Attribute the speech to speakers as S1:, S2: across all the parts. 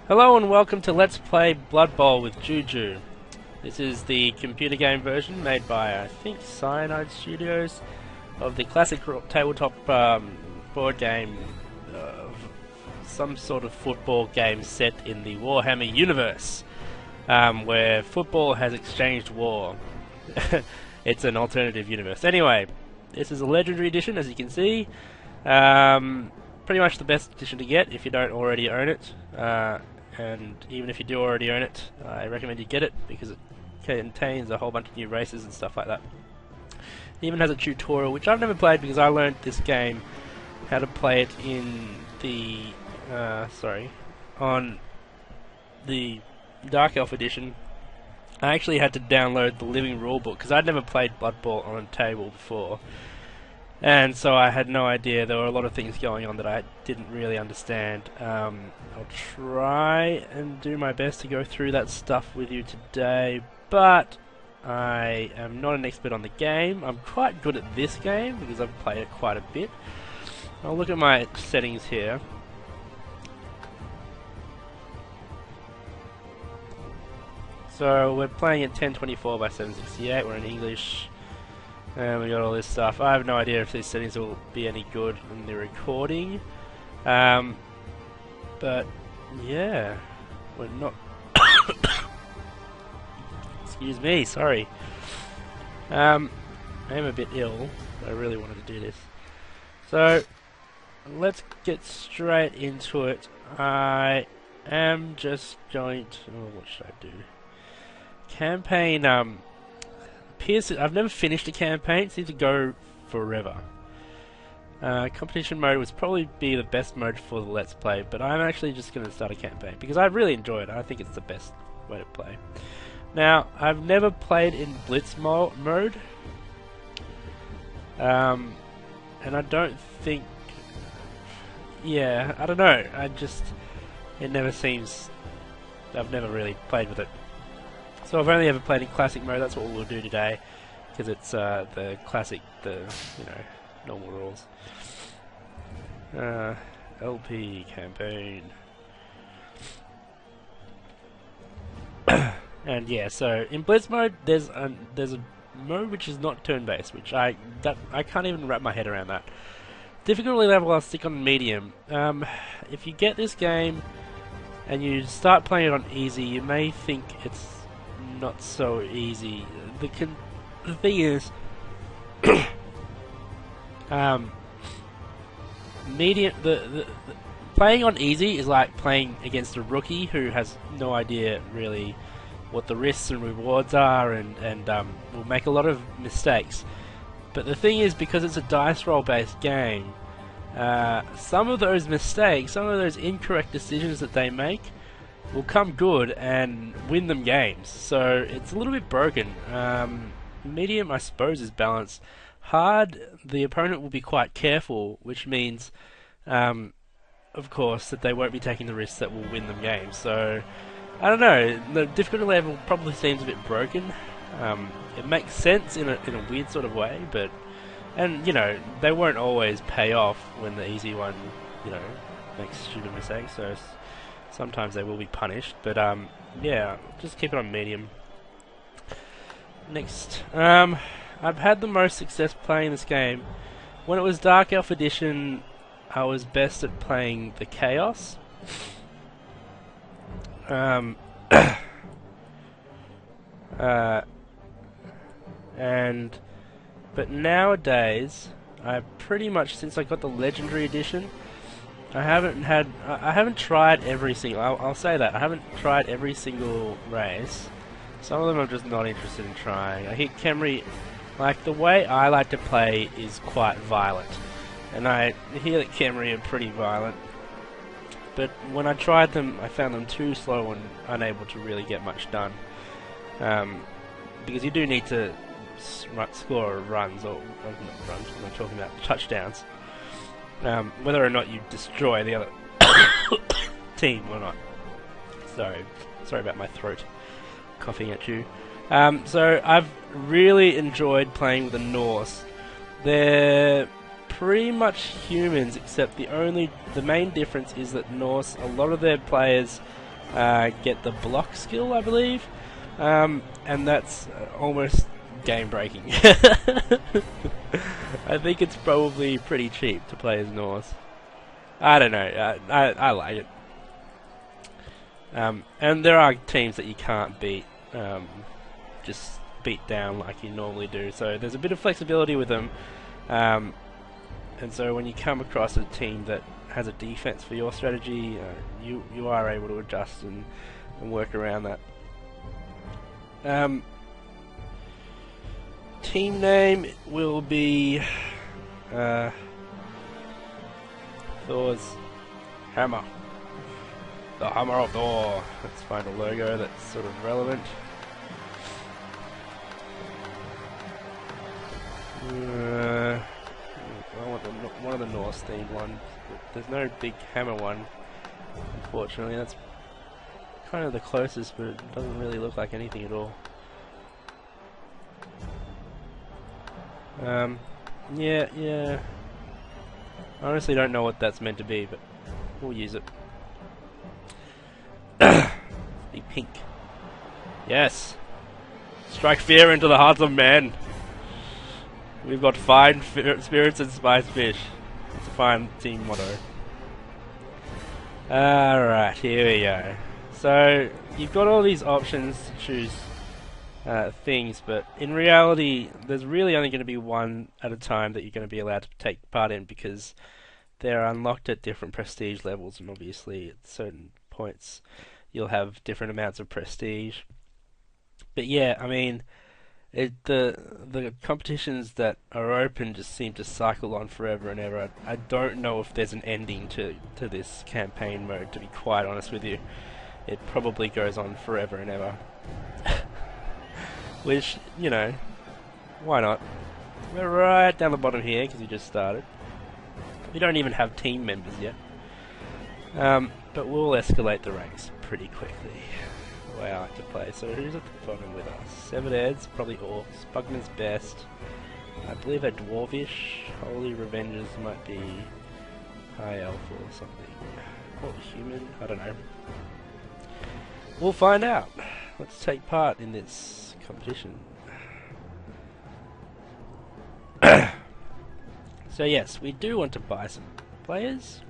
S1: Hello and welcome to Let's Play Blood Bowl with Juju. This is the computer game version made by, I think, Cyanide Studios of the classic tabletop board game of some sort of football game set in the Warhammer universe, where football has exchanged war. It's an alternative universe. Anyway, this is a legendary edition, as you can see. Pretty much the best edition to get if you don't already own it. And even if you do already own it, I recommend you get it because it contains a whole bunch of new races and stuff like that. It even has a tutorial, which I've never played because I learned this game how to play it in the on the Dark Elf edition. I actually had to download the living rulebook because I'd never played Blood Bowl on a table before. And so I had no idea. There were a lot of things going on that I didn't really understand. I'll try and do my best to go through that stuff with you today, but I am not an expert on the game. I'm quite good at this game because I've played it quite a bit. I'll look at my settings here. So we're playing at 1024 by 768. We're in English. And we got all this stuff. I have no idea if these settings will be any good in the recording. But yeah, we're not. Excuse me, sorry. I am a bit ill, but I really wanted to do this. So let's get straight into it. I am just going to. Oh, what should I do? Campaign. I've never finished a campaign. It seems to go forever. Competition mode would probably be the best mode for the Let's Play, but I'm actually just going to start a campaign because I really enjoy it. I think it's the best way to play. Now, I've never played in Blitz mode, and I don't think. Yeah, I don't know. It never seems. I've never really played with it. So I've only ever played in classic mode. That's what we'll do today, because it's the classic, normal rules. LP campaign, and yeah. So in Blitz mode, there's a mode which is not turn-based, which I can't even wrap my head around that. Difficulty level, I'll stick on medium. If you get this game and you start playing it on easy, you may think it's not so easy. The thing is, medium. The playing on easy is like playing against a rookie who has no idea really what the risks and rewards are, and will make a lot of mistakes. But the thing is, because it's a dice roll based game, some of those mistakes, some of those incorrect decisions that they make, will come good and win them games. So it's a little bit broken. Medium, I suppose, is balanced. Hard, the opponent will be quite careful, which means, of course, that they won't be taking the risks that will win them games. So, I don't know, the difficulty level probably seems a bit broken. It makes sense in a weird sort of way, but, and, they won't always pay off when the easy one, makes stupid mistakes, so sometimes they will be punished, but yeah, just keep it on medium. Next, I've had the most success playing this game. When it was Dark Elf Edition, I was best at playing the Chaos. But nowadays, I pretty much, since I got the Legendary Edition, I haven't tried every single. I'll say that I haven't tried every single race. Some of them I'm just not interested in trying. I hear Khemri, like the way I like to play is quite violent, and I hear that Khemri are pretty violent. But when I tried them, I found them too slow and unable to really get much done. Because you do need to score runs, or not runs. I'm talking about touchdowns. Whether or not you destroy the other team or not. Sorry about my throat coughing at you. So I've really enjoyed playing with the Norse. They're pretty much humans, except the main difference is that Norse, a lot of their players get the block skill, I believe, and that's almost game breaking. I think it's probably pretty cheap to play as Norse. I don't know. I like it. And there are teams that you can't beat, just beat down like you normally do. So there's a bit of flexibility with them. And so when you come across a team that has a defense for your strategy, you are able to adjust and work around that. Team name will be Thor's Hammer. The Hammer of Thor. Let's find a logo that's sort of relevant. I want one of the Norse themed ones. There's no big hammer one, unfortunately. That's kind of the closest, but it doesn't really look like anything at all. Yeah. I honestly don't know what that's meant to be, but we'll use it. Be pink. Yes! Strike fear into the hearts of men! We've got fine spirits and spice fish. It's a fine team motto. Alright, here we go. So, you've got all these options to choose things, but in reality, there's really only going to be one at a time that you're going to be allowed to take part in, because they're unlocked at different prestige levels, and obviously at certain points you'll have different amounts of prestige. But yeah, I mean, the competitions that are open just seem to cycle on forever and ever. I don't know if there's an ending to this campaign mode, to be quite honest with you. It probably goes on forever and ever. Which, you know, why not? We're right down the bottom here because we just started. We don't even have team members yet. But we'll escalate the ranks pretty quickly. The way I like to play. So who's at the bottom with us? Severed Heads, probably Orcs. Bugman's best. I believe they're Dwarvish. Holy Revengers might be High Elf or something. Or human, I don't know. We'll find out. Let's take part in this competition. So yes, we do want to buy some players.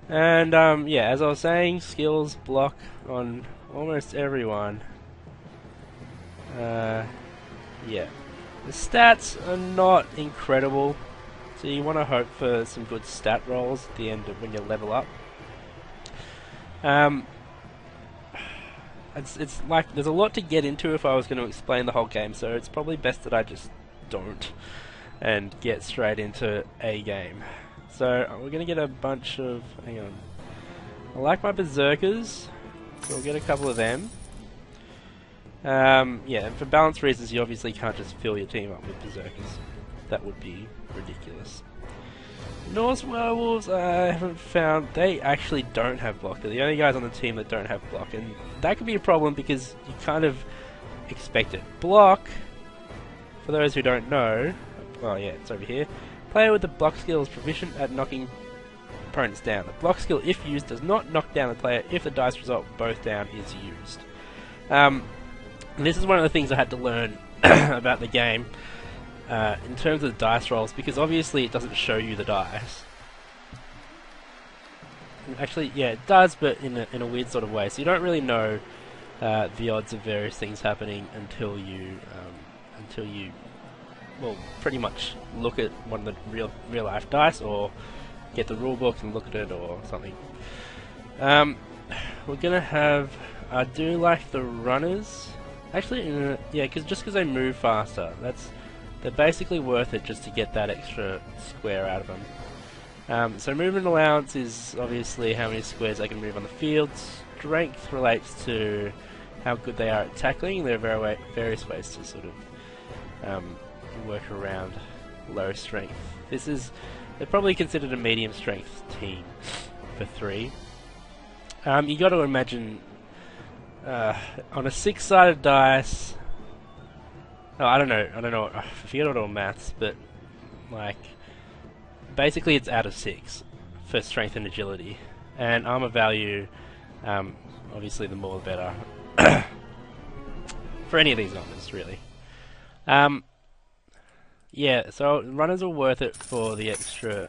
S1: And yeah, as I was saying, skills block on almost everyone. Yeah, the stats are not incredible, so you want to hope for some good stat rolls at the end of when you level up. It's like there's a lot to get into if I was going to explain the whole game, so it's probably best that I just don't and get straight into a game. So we're going to get a bunch of, hang on, I like my Berserkers, so we'll get a couple of them. Yeah, and for balance reasons you obviously can't just fill your team up with Berserkers. That would be ridiculous. Norse Werewolves, I haven't found, they actually don't have block. They're the only guys on the team that don't have block, and that could be a problem because you kind of expect it. Block, for those who don't know, oh yeah, it's over here. Player with the block skill is proficient at knocking opponents down. The block skill, if used, does not knock down the player if the dice result both down is used. This is one of the things I had to learn about the game. In terms of the dice rolls, because obviously it doesn't show you the dice. Actually, yeah, it does, but in a weird sort of way. So you don't really know the odds of various things happening until you well, pretty much look at one of the real life dice, or get the rule book and look at it, or something. We're gonna have. I do like the runners. Actually, yeah, just because they move faster, they're basically worth it just to get that extra square out of them. So movement allowance is obviously how many squares they can move on the field. Strength relates to how good they are at tackling. There are various ways to sort of work around low strength. They're probably considered a medium strength team for 3. You got to imagine on a 6-sided dice. Oh, I don't know. I forget all maths, but like basically it's out of 6 for strength and agility, and armor value Obviously, the more the better for any of these numbers, really. Yeah, so runners are worth it for the extra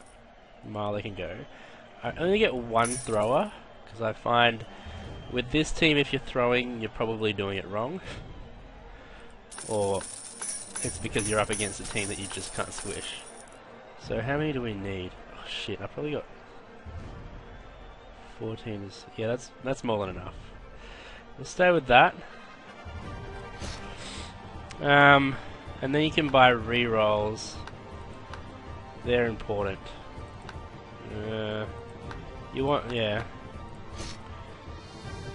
S1: mile they can go. I only get one thrower because I find with this team, if you're throwing, you're probably doing it wrong, or it's because you're up against a team that you just can't swish. So how many do we need? Oh shit, I probably got 14. Yeah, that's more than enough. We'll stay with that. And then you can buy re-rolls. They're important. You want, yeah.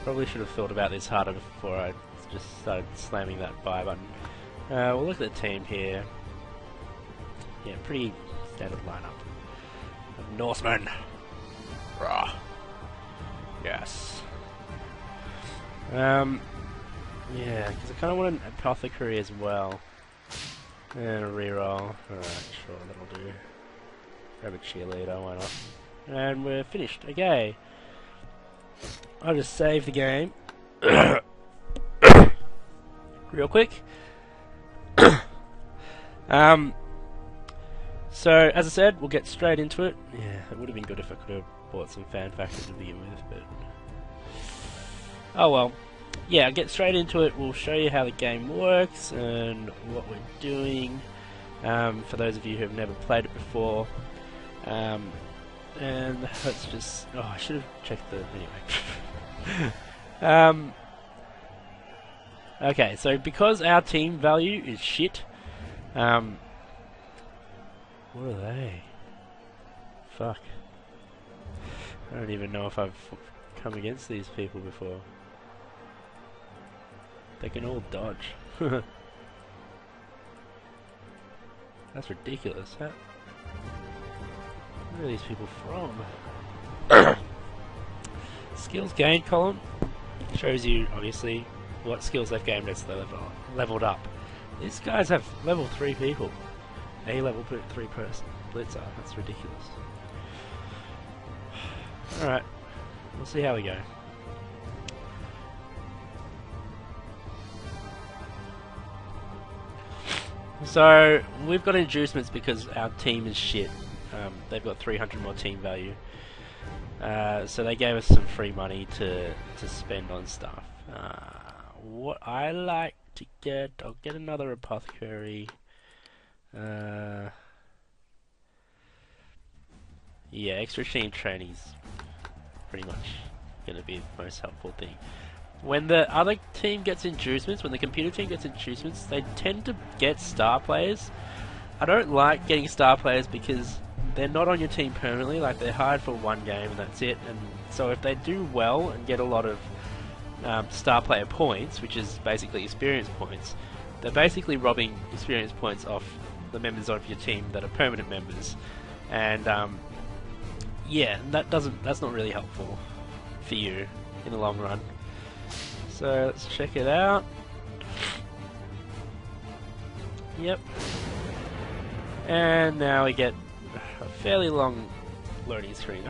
S1: Probably should have thought about this harder before I just started slamming that buy button. We'll look at the team here. Yeah, pretty standard lineup of Norsemen. Rah. Yes. Yeah, because I kind of want an apothecary as well. And a reroll. Alright, sure, that'll do. Grab a cheerleader, why not? And we're finished. Okay. I'll just save the game. Real quick. So, as I said, we'll get straight into it. Yeah, it would have been good if I could have bought some fan factors to begin with, but... oh well. Yeah, I'll get straight into it. We'll show you how the game works and what we're doing. For those of you who have never played it before. And let's just... oh, I should have checked the... anyway. Okay, so because our team value is shit... what are they? Fuck. I don't even know if I've come against these people before. They can all dodge. That's ridiculous. Where are these people from? Skills gained column shows you, obviously, what skills they've gained as they leveled up. These guys have level 3 people. A level 3 person. Blitzer. That's ridiculous. Alright. We'll see how we go. So, we've got inducements because our team is shit. They've got 300 more team value. So they gave us some free money to spend on stuff. What I like to get... I'll get another apothecary. Yeah, extra team training's pretty much going to be the most helpful thing. When the other team gets inducements, when the computer team gets inducements, they tend to get star players. I don't like getting star players because they're not on your team permanently, like they're hired for one game and that's it. And so if they do well and get a lot of star player points, which is basically experience points, they're basically robbing experience points off the members of your team that are permanent members. And yeah, that's not really helpful for you in the long run. So let's check it out. Yep. And now we get a fairly long loading screen.